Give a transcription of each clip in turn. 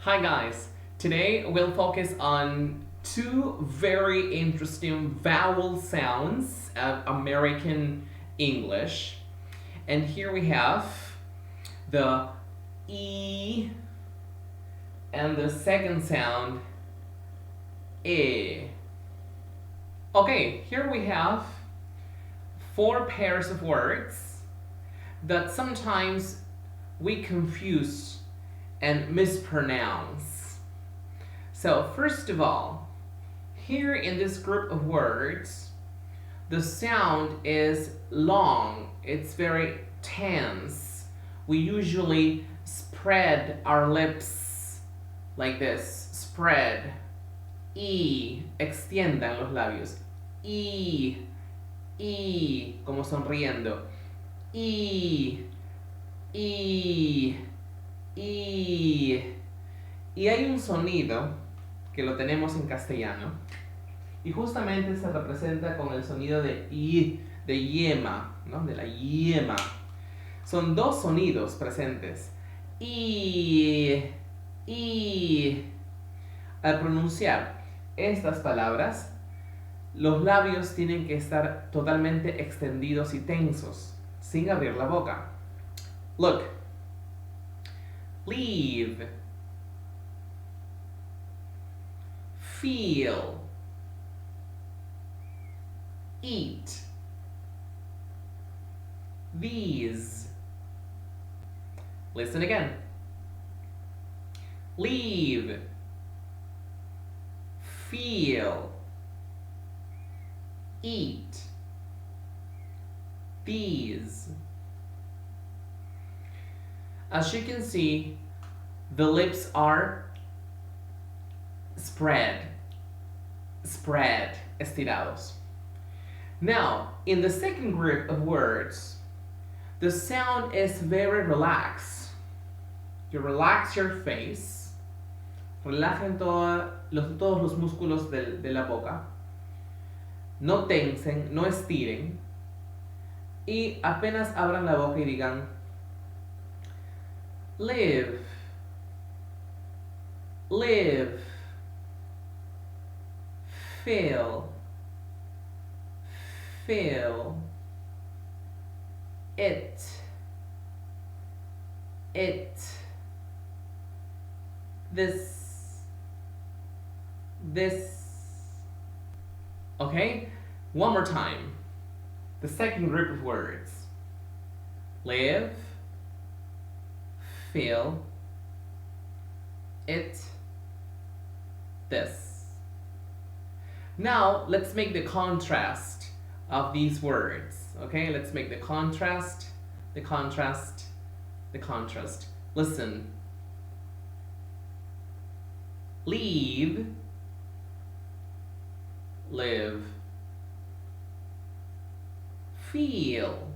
Hi guys, today we'll focus on two very interesting vowel sounds of American English. And here we have the E and the second sound E. Okay, here we have four pairs of words that sometimes we confuse and mispronounce. So first of all, here in this group of words, the sound is long. It's very tense. We usually spread our lips like this. Spread. Y. Extiendan los labios. Y. Y. Como sonriendo. Y. Y. Y hay un sonido que lo tenemos en castellano y justamente se representa con el sonido de I, de yema, ¿no? De la yema. Son dos sonidos presentes. Y al pronunciar estas palabras, los labios tienen que estar totalmente extendidos y tensos, sin abrir la boca. Look. Leave, feel, eat, these. Listen again. Leave, feel, eat, these. As you can see, the lips are spread, estirados. Now, in the second group of words, the sound is very relaxed. You relax your face, relajen todos los músculos de la boca, no tensen, no estiren, y apenas abran la boca y digan live, live, feel, feel, it, this. Okay, one more time. The second group of words. Live, feel, it, this. Now let's make the contrast of these words. Okay, let's make the contrast, the contrast, the contrast. Listen. Leave, live, feel,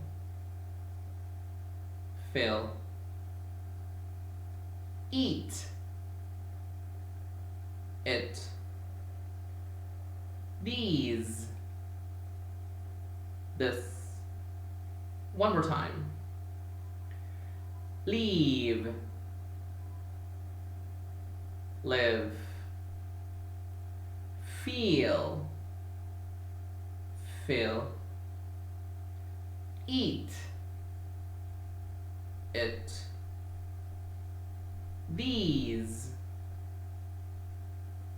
feel, eat, it, these, this. One more time. Leave, live, feel, eat, it, these,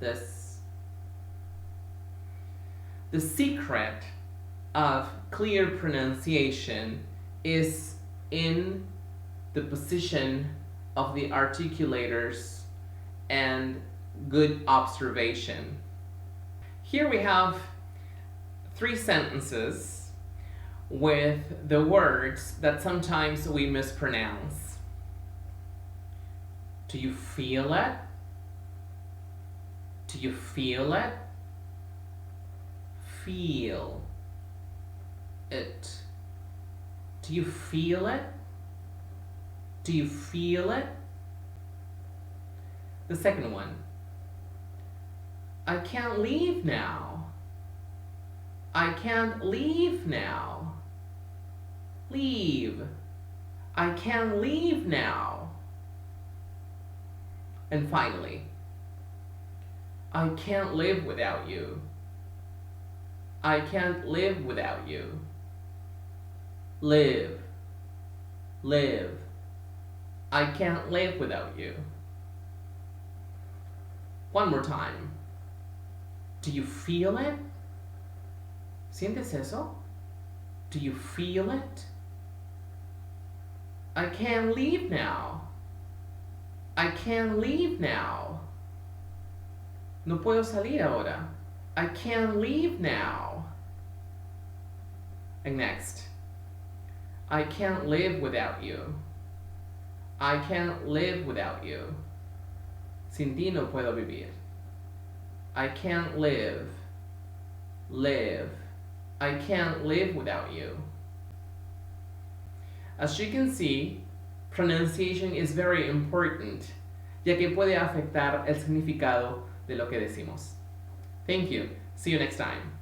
this. The secret of clear pronunciation is in the position of the articulators and good observation. Here we have 3 sentences with the words that sometimes we mispronounce. Do you feel it? Do you feel it? Feel it. Do you feel it? Do you feel it? The second one. I can't leave now. I can't leave now. Leave. I can't leave now. And finally, I can't live without you. I can't live without you. Live, live. I can't live without you. One more time. Do you feel it? ¿Sientes eso? Do you feel it? I can't leave now. I can't leave now. No puedo salir ahora. I can't leave now. And next. I can't live without you. I can't live without you. Sin ti no puedo vivir. I can't live. Live. I can't live without you. As you can see, pronunciation is very important, ya que puede afectar el significado de lo que decimos. Thank you. See you next time.